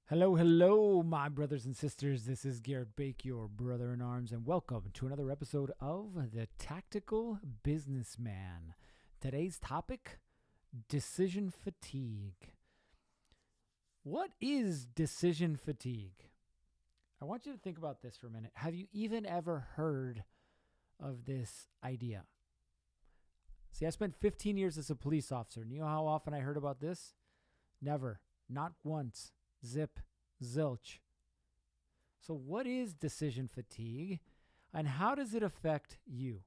Hello, hello, my brothers and sisters. This is Garrett Bake, your brother in arms, and welcome to another episode of The Tactical Businessman. Today's topic, decision fatigue. What is decision fatigue? I want you to think about this for a minute. Have you even ever heard of this idea? See, I spent 15 years as a police officer, and you know how often I heard about this? Never. Not once. Zip, zilch. So, what is decision fatigue and how does it affect you?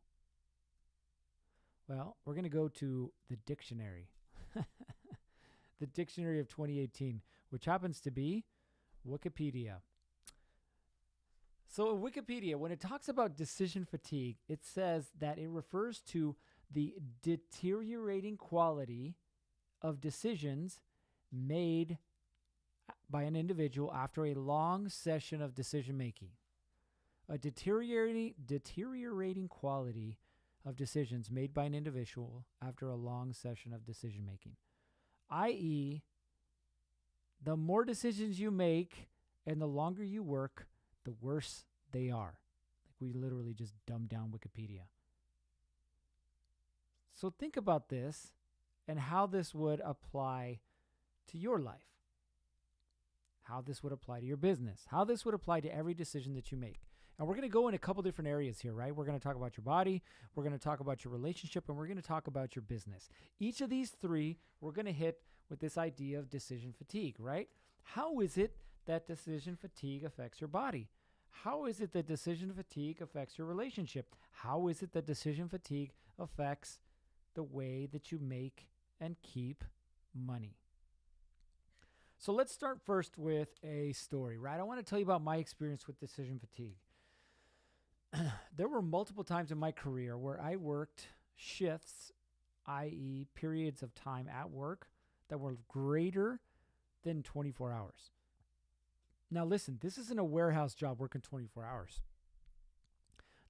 Well, we're going to go to the dictionary, the dictionary of 2018, which happens to be Wikipedia. So, in Wikipedia, when it talks about decision fatigue, it says that it refers to the deteriorating quality of decisions made by an individual after a long session of decision making. A deteriorating quality of decisions made by an individual after a long session of decision making. I.e., the more decisions you make and the longer you work, the worse they are. Like we literally just dumbed down Wikipedia. So think about this and how this would apply to your life. How this would apply to your business, how this would apply to every decision that you make. And we're going to go in a couple different areas here, right? We're going to talk about your body, we're going to talk about your relationship, and we're going to talk about your business. Each of these three, we're going to hit with this idea of decision fatigue, right? How is it that decision fatigue affects your body? How is it that decision fatigue affects your relationship? How is it that decision fatigue affects the way that you make and keep money? So let's start first with a story, right? I want to tell you about my experience with decision fatigue. There were multiple times in my career where I worked shifts, i.e., periods of time at work that were greater than 24 hours. Now listen, this isn't a warehouse job working 24 hours.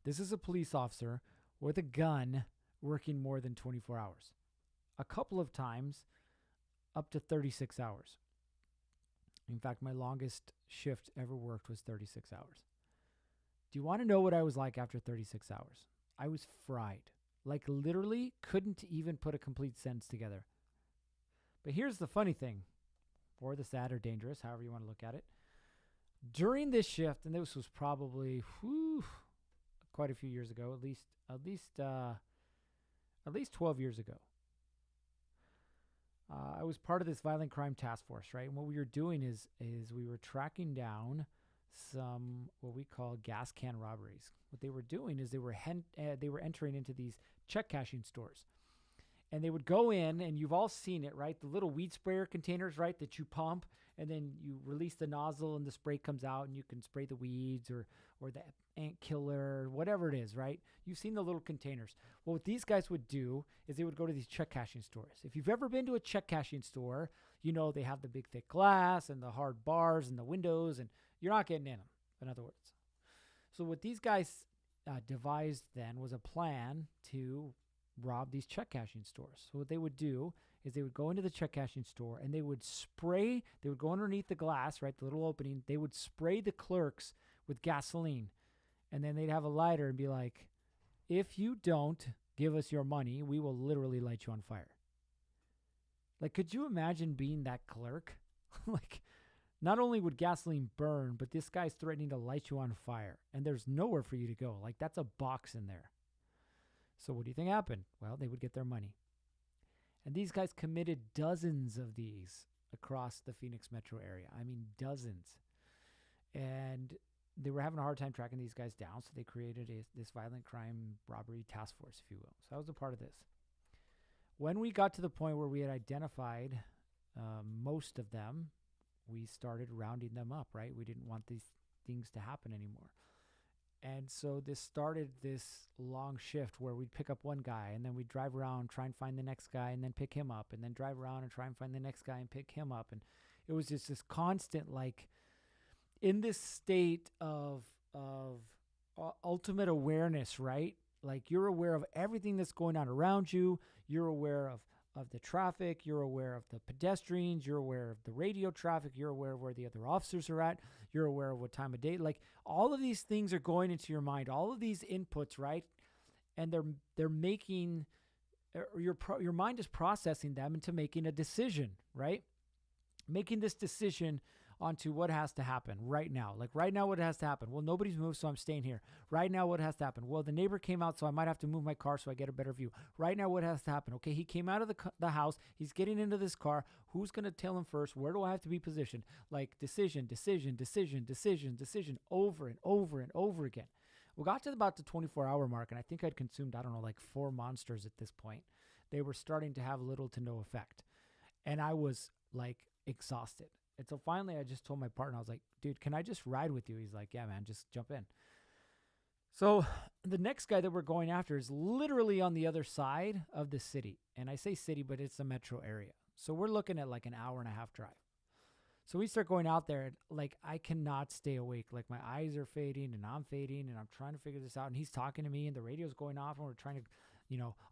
This is a police officer with a gun working more than 24 hours. A couple of times, up to 36 hours. In fact, my longest shift ever worked was 36 hours. Do you want to know what I was like after 36 hours? I was fried. Like literally couldn't even put a complete sentence together. But here's the funny thing, or the sad or dangerous, however you want to look at it. During this shift, and this was probably quite a few years ago, at least 12 years ago. I was part of this violent crime task force, right? And what we were doing is we were tracking down some what we call gas can robberies. What they were doing is they were entering into these check cashing stores. And they would go in, and you've all seen it, right? The little weed sprayer containers, right, that you pump, and then you release the nozzle, and the spray comes out, and you can spray the weeds or the ant killer, whatever it is, right? You've seen the little containers. Well, what these guys would do is they would go to these check cashing stores. If you've ever been to a check cashing store, you know they have the big, thick glass and the hard bars and the windows, and you're not getting in them, in other words. So what these guys devised then was a plan to rob these check cashing stores. So what they would do is they would go into the check cashing store and they would go underneath the glass, right, the little opening. They would spray the clerks with gasoline, and then they'd have a lighter and be like, if you don't give us your money, we will literally light you on fire. Like, could you imagine being that clerk? Like, not only would gasoline burn, but this guy's threatening to light you on fire, and there's nowhere for you to go. Like, that's a box in there. So what do you think happened? Well, they would get their money. And these guys committed dozens of these across the Phoenix metro area. I mean, dozens. And they were having a hard time tracking these guys down, so they created this violent crime robbery task force, if you will. So I was a part of this. When we got to the point where we had identified most of them, we started rounding them up, right? We didn't want these things to happen anymore. And so this started this long shift where we'd pick up one guy and then we'd drive around, try and find the next guy and then pick him up, and then drive around and try and find the next guy and pick him up. And it was just this constant, like, in this state of ultimate awareness, right? Like, you're aware of everything that's going on around you. You're aware of of the traffic, you're aware of the pedestrians, you're aware of the radio traffic, you're aware of where the other officers are at, you're aware of what time of day. Like all of these things are going into your mind, all of these inputs, right? And they're making your mind is processing them into making a decision, right? Making this decision onto what has to happen right now. Like right now, what has to happen? Well, nobody's moved, so I'm staying here. Right now, what has to happen? Well, the neighbor came out, so I might have to move my car so I get a better view. Right now, what has to happen? Okay, he came out of the house. He's getting into this car. Who's going to tell him first? Where do I have to be positioned? Like decision, over and over and over again. We got to about the 24-hour mark, and I think I'd consumed, I don't know, like 4 monsters at this point. They were starting to have little to no effect. And I was like exhausted. And so finally I just told my partner, I was like, dude, can I just ride with you? He's like, yeah, man, just jump in. So the next guy that we're going after is literally on the other side of the city. And I say city, but it's a metro area. So we're looking at like an hour and a half drive. So we start going out there and like, I cannot stay awake. Like my eyes are fading and I'm fading and I'm trying to figure this out. And he's talking to me and the radio's going off and we're trying to,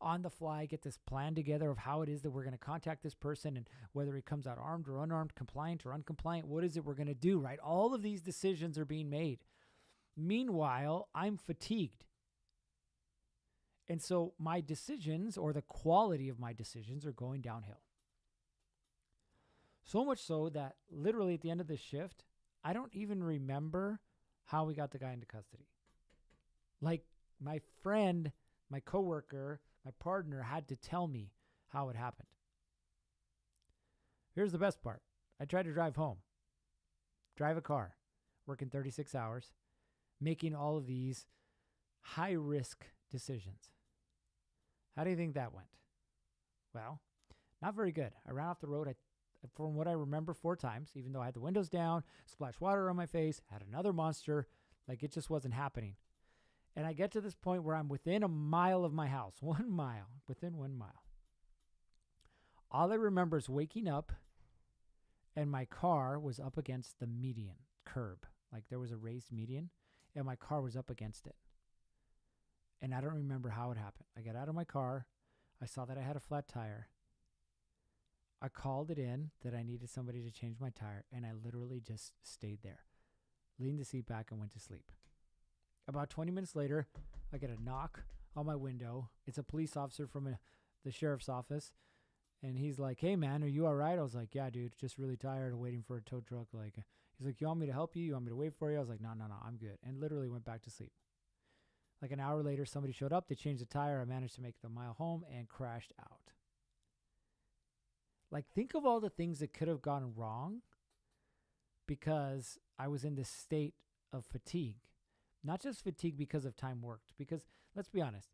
on the fly, get this plan together of how it is that we're going to contact this person and whether he comes out armed or unarmed, compliant or uncompliant, what is it we're going to do, right? All of these decisions are being made. Meanwhile, I'm fatigued. And so my decisions or the quality of my decisions are going downhill. So much so that literally at the end of this shift, I don't even remember how we got the guy into custody. Like my friend, my coworker, my partner had to tell me how it happened. Here's the best part. I tried to drive home, drive a car, working 36 hours, making all of these high-risk decisions. How do you think that went? Well, not very good. I ran off the road, from what I remember, 4 times, even though I had the windows down, splashed water on my face, had another monster. Like it just wasn't happening. And I get to this point where I'm within a mile of my house, 1 mile, within 1 mile. All I remember is waking up and my car was up against the median curb. Like there was a raised median and my car was up against it. And I don't remember how it happened. I got out of my car. I saw that I had a flat tire. I called it in that I needed somebody to change my tire. And I literally just stayed there, leaned the seat back and went to sleep. About 20 minutes later, I get a knock on my window. It's a police officer from the sheriff's office. And he's like, hey, man, are you all right? I was like, yeah, dude, just really tired of waiting for a tow truck. Like, he's like, you want me to help you? You want me to wait for you? I was like, no, I'm good. And literally went back to sleep. Like an hour later, somebody showed up. They changed the tire. I managed to make the mile home and crashed out. Like, think of all the things that could have gone wrong because I was in this state of fatigue. Not just fatigue because of time worked. Because, let's be honest,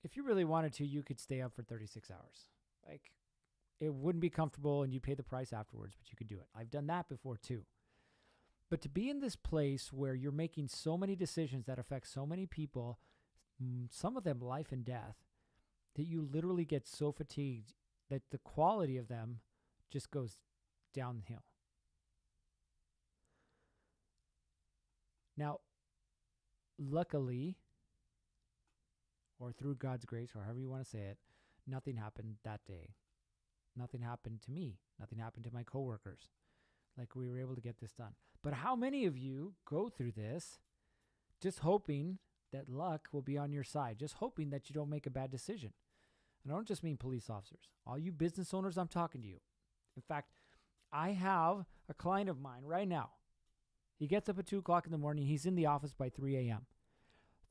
if you really wanted to, you could stay up for 36 hours. Like, it wouldn't be comfortable and you'd pay the price afterwards, but you could do it. I've done that before too. But to be in this place where you're making so many decisions that affect so many people, some of them life and death, that you literally get so fatigued that the quality of them just goes downhill. Now, luckily, or through God's grace, or however you want to say it, nothing happened that day. Nothing happened to me. Nothing happened to my coworkers. Like, we were able to get this done. But how many of you go through this just hoping that luck will be on your side, just hoping that you don't make a bad decision? And I don't just mean police officers. All you business owners, I'm talking to you. In fact, I have a client of mine right now. He gets up at 2 o'clock in the morning. He's in the office by 3 a.m.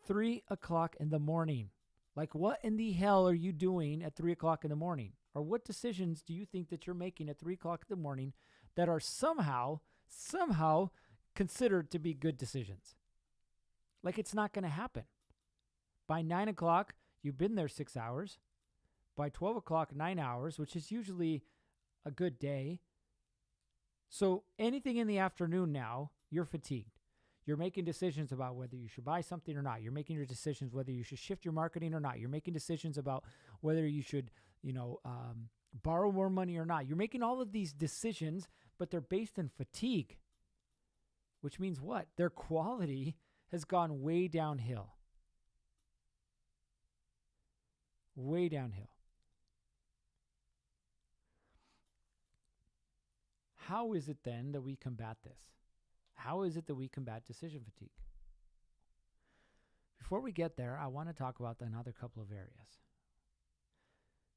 3 o'clock in the morning. Like, what in the hell are you doing at 3 o'clock in the morning? Or what decisions do you think that you're making at 3 o'clock in the morning that are somehow considered to be good decisions? Like, it's not going to happen. By 9 o'clock, you've been there 6 hours. By 12 o'clock, 9 hours, which is usually a good day. So anything in the afternoon now, you're fatigued. You're making decisions about whether you should buy something or not. You're making your decisions whether you should shift your marketing or not. You're making decisions about whether you should, borrow more money or not. You're making all of these decisions, but they're based in fatigue, which means what? Their quality has gone way downhill. Way downhill. How is it then that we combat this? How is it that we combat decision fatigue? Before we get there, I want to talk about another couple of areas.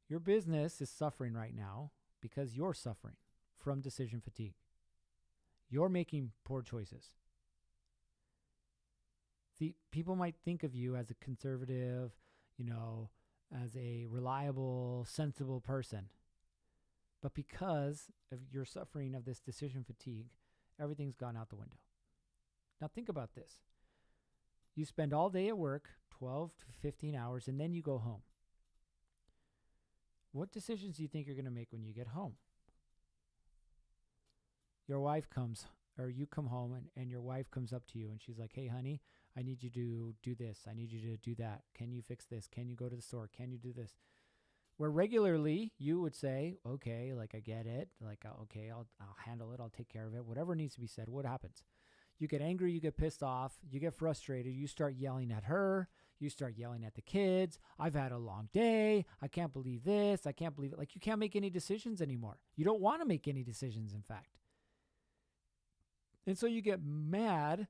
Your business is suffering right now because you're suffering from decision fatigue. You're making poor choices. See, people might think of you as a conservative, as a reliable, sensible person. But because of your suffering of this decision fatigue, everything's gone out the window. Now think about this. You spend all day at work, 12 to 15 hours, and then you go home. What decisions do you think you're going to make when you get home? Your wife comes, or you come home, and your wife comes up to you, and she's like, hey, honey, I need you to do this. I need you to do that. Can you fix this? Can you go to the store? Can you do this? Where regularly you would say, okay, like I get it. Like, okay, I'll handle it. I'll take care of it. Whatever needs to be said. What happens? You get angry. You get pissed off. You get frustrated. You start yelling at her. You start yelling at the kids. I've had a long day. I can't believe this. I can't believe it. Like, you can't make any decisions anymore. You don't want to make any decisions, in fact. And so you get mad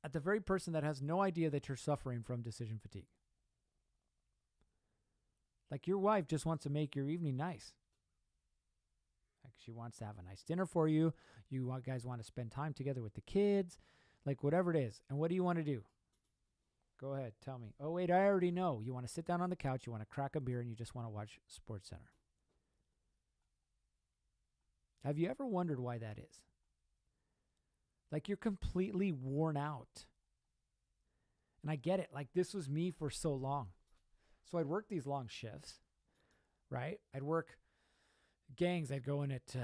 at the very person that has no idea that you're suffering from decision fatigue. Like, your wife just wants to make your evening nice. Like, she wants to have a nice dinner for you. You guys want to spend time together with the kids. Like, whatever it is. And what do you want to do? Go ahead, tell me. Oh, wait, I already know. You want to sit down on the couch, you want to crack a beer, and you just want to watch SportsCenter. Have you ever wondered why that is? Like, you're completely worn out. And I get it. Like, this was me for so long. So I'd work these long shifts, right? I'd work gangs. I'd go in at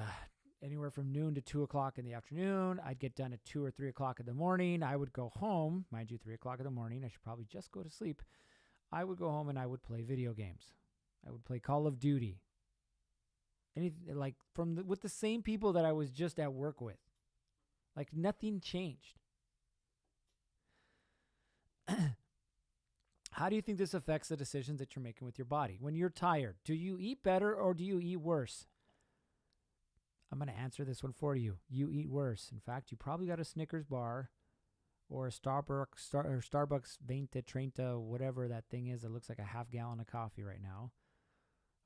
anywhere from noon to 2 o'clock in the afternoon. I'd get done at 2 or 3 o'clock in the morning. I would go home. Mind you, 3 o'clock in the morning. I should probably just go to sleep. I would go home and I would play video games. I would play Call of Duty. Anything, like, with the same people that I was just at work with. Like, nothing changed. How do you think this affects the decisions that you're making with your body? When you're tired, do you eat better or do you eat worse? I'm going to answer this one for you. You eat worse. In fact, you probably got a Snickers bar or a Starbucks 20, 30, whatever that thing is that looks like a half gallon of coffee right now.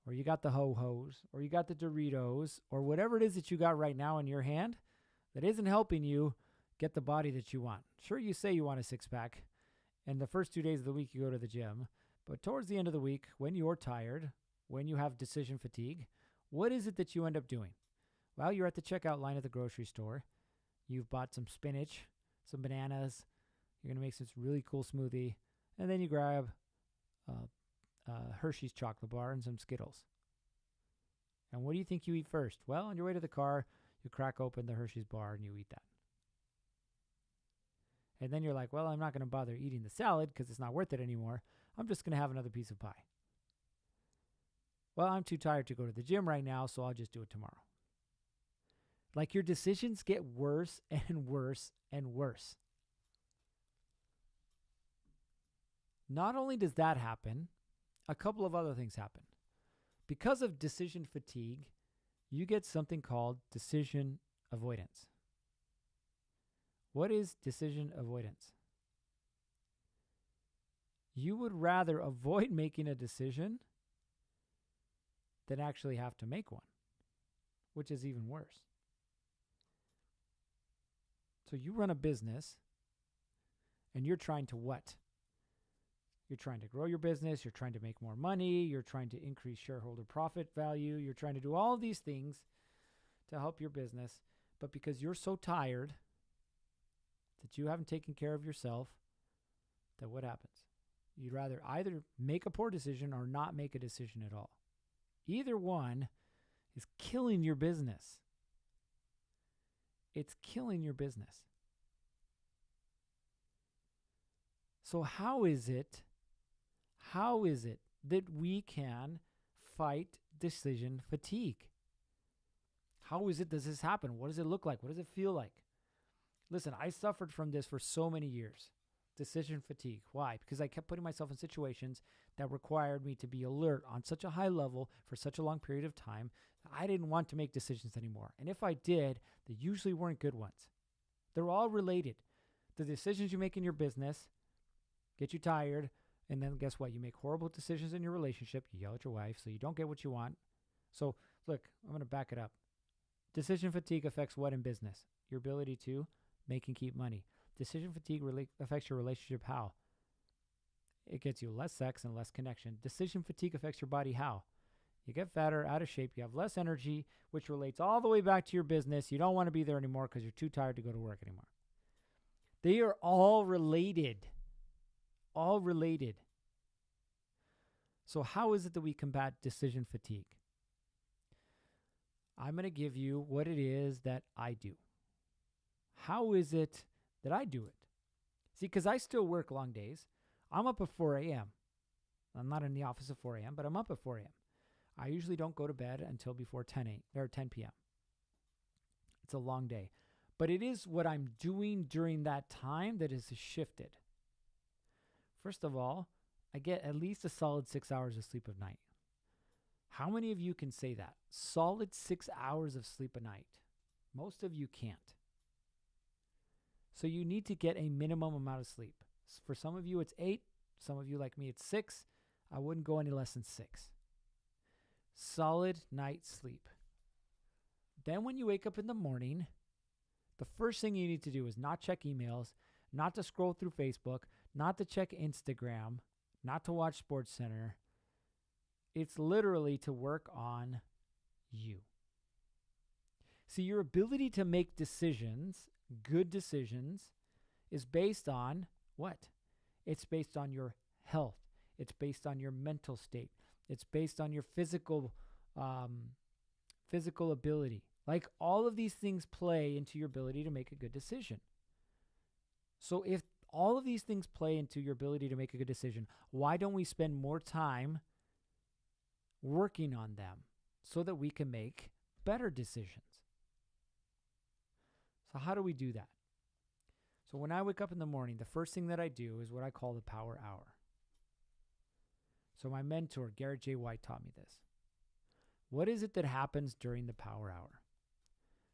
Or you got the Ho-Hos, or you got the Doritos, or whatever it is that you got right now in your hand that isn't helping you get the body that you want. Sure, you say you want a six-pack, and the first 2 days of the week you go to the gym, but towards the end of the week, when you're tired, when you have decision fatigue, what is it that you end up doing? Well, you're at the checkout line at the grocery store. You've bought some spinach, some bananas. You're going to make some really cool smoothie, and then you grab Hershey's chocolate bar and some Skittles. And what do you think you eat first? Well, on your way to the car, you crack open the Hershey's bar and you eat that. And then you're like, well, I'm not going to bother eating the salad because it's not worth it anymore. I'm just going to have another piece of pie. Well, I'm too tired to go to the gym right now, so I'll just do it tomorrow. Like, your decisions get worse and worse and worse. Not only does that happen, a couple of other things happen. Because of decision fatigue, you get something called decision avoidance. What is decision avoidance? You would rather avoid making a decision than actually have to make one, which is even worse. So you run a business and you're trying to what? You're trying to grow your business. You're trying to make more money. You're trying to increase shareholder profit value. You're trying to do all of these things to help your business. But because you're so tired that you haven't taken care of yourself, then what happens? You'd rather either make a poor decision or not make a decision at all. Either one is killing your business. It's killing your business. So how is it that we can fight decision fatigue? How is it does this happen? What does it look like? What does it feel like? Listen, I suffered from this for so many years. Decision fatigue. Why? Because I kept putting myself in situations that required me to be alert on such a high level for such a long period of time. I didn't want to make decisions anymore. And if I did, they usually weren't good ones. They're all related. The decisions you make in your business get you tired. And then guess what? You make horrible decisions in your relationship. You yell at your wife, so you don't get what you want. So look, I'm going to back it up. Decision fatigue affects what in business? Your ability to make and keep money. Decision fatigue affects your relationship how? It gets you less sex and less connection. Decision fatigue affects your body how? You get fatter, out of shape, you have less energy, which relates all the way back to your business. You don't want to be there anymore because you're too tired to go to work anymore. They are all related. All related. So how is it that we combat decision fatigue? I'm going to give you what it is that I do. How is it that I do it? See, because I still work long days. I'm up at 4 a.m. I'm not in the office at 4 a.m., but I'm up at 4 a.m. I usually don't go to bed until before 10 p.m. It's a long day. But it is what I'm doing during that time that has shifted. First of all, I get at least a solid 6 hours of sleep a night. How many of you can say that? Solid 6 hours of sleep a night. Most of you can't. So you need to get a minimum amount of sleep. For some of you, it's 8. Some of you, like me, it's 6. I wouldn't go any less than 6. Solid night's sleep. Then when you wake up in the morning, the first thing you need to do is not check emails, not to scroll through Facebook, not to check Instagram, not to watch SportsCenter. It's literally to work on you. See, your ability to make decisions, good decisions, is based on what? It's based on your health. It's based on your mental state. It's based on your physical ability. Like, all of these things play into your ability to make a good decision. So if all of these things play into your ability to make a good decision, why don't we spend more time working on them so that we can make better decisions? So how do we do that? So when I wake up in the morning, the first thing that I do is what I call the power hour. So my mentor, Garrett J. White, taught me this. What is it that happens during the power hour?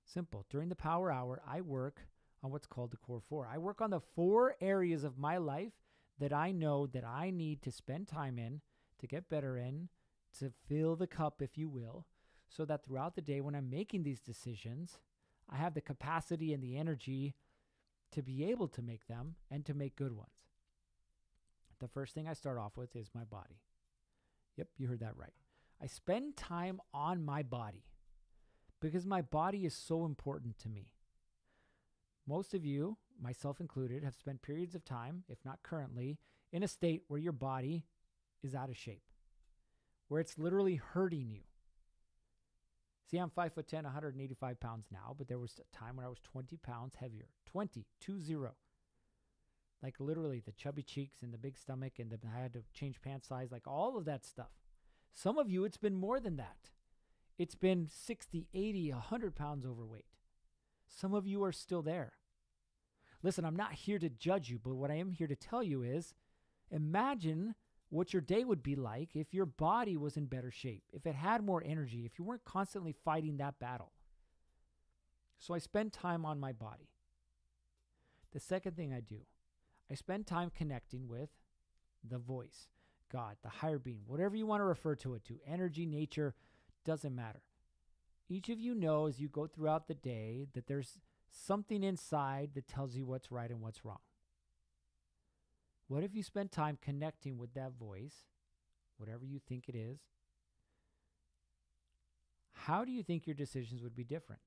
Simple. During the power hour, I work on what's called the core 4. I work on the 4 areas of my life that I know that I need to spend time in, to get better in, to fill the cup, if you will, so that throughout the day when I'm making these decisions, I have the capacity and the energy to be able to make them and to make good ones. The first thing I start off with is my body. Yep, you heard that right. I spend time on my body because my body is so important to me. Most of you, myself included, have spent periods of time, if not currently, in a state where your body is out of shape, where it's literally hurting you. See, I'm 5'10", 185 pounds now, but there was a time when I was 20 pounds heavier. 20. Like literally the chubby cheeks and the big stomach and I had to change pant size, like all of that stuff. Some of you, it's been more than that. It's been 60, 80, 100 pounds overweight. Some of you are still there. Listen, I'm not here to judge you, but what I am here to tell you is, imagine what your day would be like if your body was in better shape, if it had more energy, if you weren't constantly fighting that battle. So I spend time on my body. The second thing I do, I spend time connecting with the voice, God, the higher being, whatever you want to refer to it to, energy, nature, doesn't matter. Each of you know as you go throughout the day that there's something inside that tells you what's right and what's wrong. What if you spend time connecting with that voice, whatever you think it is? How do you think your decisions would be different?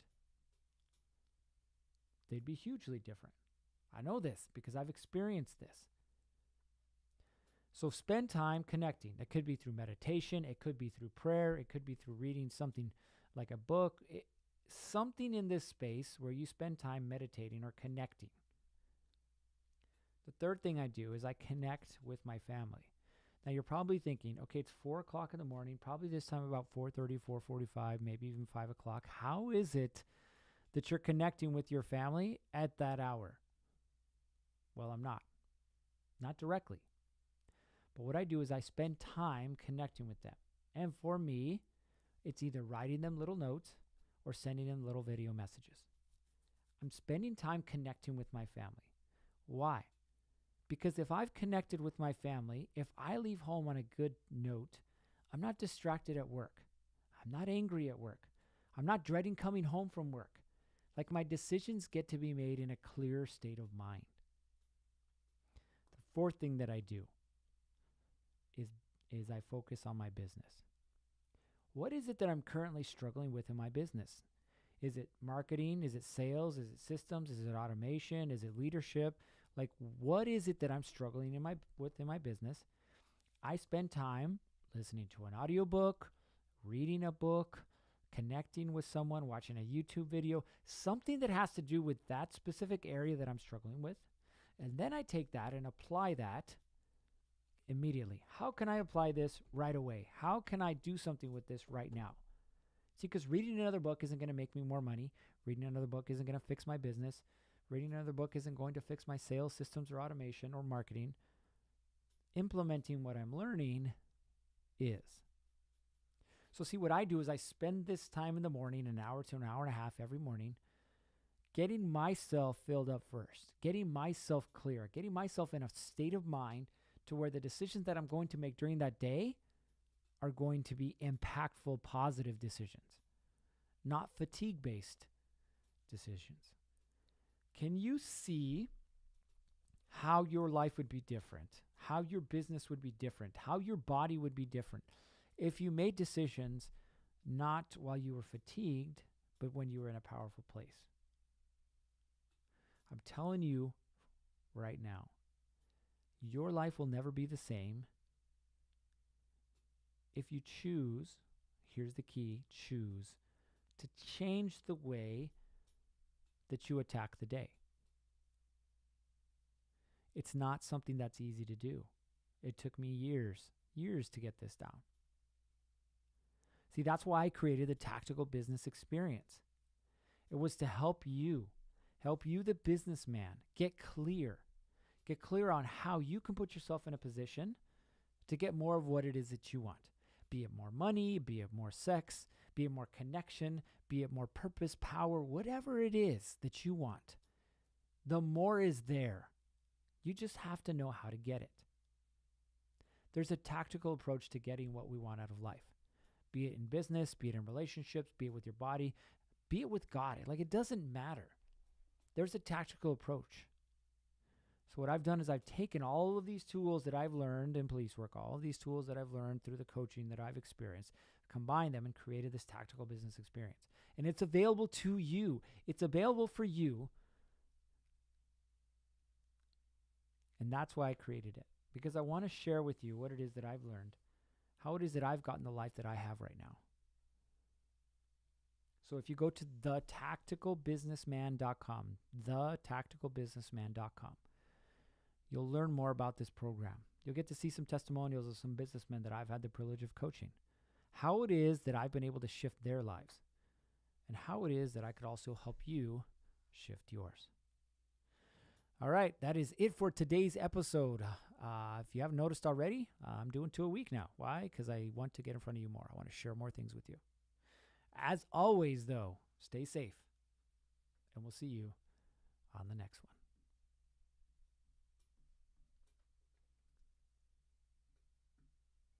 They'd be hugely different. I know this because I've experienced this. So spend time connecting. It could be through meditation. It could be through prayer. It could be through reading something like a book. Something in this space where you spend time meditating or connecting. The third thing I do is I connect with my family. Now you're probably thinking, okay, it's 4 o'clock in the morning, probably this time about 4:30, 4:45, maybe even 5 o'clock. How is it that you're connecting with your family at that hour? Well, I'm not. not directly. But what I do is I spend time connecting with them. And for me, it's either writing them little notes or sending them little video messages. I'm spending time connecting with my family. Why? Because if I've connected with my family, if I leave home on a good note, I'm not distracted at work. I'm not angry at work. I'm not dreading coming home from work. Like, my decisions get to be made in a clear state of mind. The fourth thing that I do is I focus on my business. What is it that I'm currently struggling with in my business? Is it marketing? Is it sales? Is it systems? Is it automation? Is it leadership? Like, what is it that I'm struggling with in my business? I spend time listening to an audiobook, reading a book, connecting with someone, watching a YouTube video, something that has to do with that specific area that I'm struggling with. And then I take that and apply that immediately. How can I apply this right away? How can I do something with this right now? See, because reading another book isn't going to make me more money. Reading another book isn't going to fix my business. Reading another book isn't going to fix my sales systems or automation or marketing. Implementing what I'm learning is. So see, what I do is I spend this time in the morning, an hour to an hour and a half every morning, getting myself filled up first, getting myself clear, getting myself in a state of mind to where the decisions that I'm going to make during that day are going to be impactful, positive decisions, not fatigue-based decisions. Can you see how your life would be different, how your business would be different, how your body would be different if you made decisions not while you were fatigued, but when you were in a powerful place? I'm telling you right now, your life will never be the same if you choose, here's the key, choose to change the way that you attack the day. It's not something that's easy to do. It took me years to get this down. See, that's why I created the Tactical Business Experience. It was to help you, the businessman, get clear on how you can put yourself in a position to get more of what it is that you want. Be it more money, be it more sex, be it more connection, be it more purpose, power, whatever it is that you want. The more is there. You just have to know how to get it. There's a tactical approach to getting what we want out of life. Be it in business, be it in relationships, be it with your body, be it with God. Like, it doesn't matter. There's a tactical approach. So what I've done is I've taken all of these tools that I've learned in police work, all of these tools that I've learned through the coaching that I've experienced, combined them and created this Tactical Business Experience. And it's available to you. It's available for you. And that's why I created it, because I want to share with you what it is that I've learned, how it is that I've gotten the life that I have right now. So if you go to thetacticalbusinessman.com, thetacticalbusinessman.com, you'll learn more about this program. You'll get to see some testimonials of some businessmen that I've had the privilege of coaching, how it is that I've been able to shift their lives, and how it is that I could also help you shift yours. All right, that is it for today's episode. If you haven't noticed already, I'm doing 2 a week now. Why? Because I want to get in front of you more. I want to share more things with you. As always, though, stay safe, and we'll see you on the next one.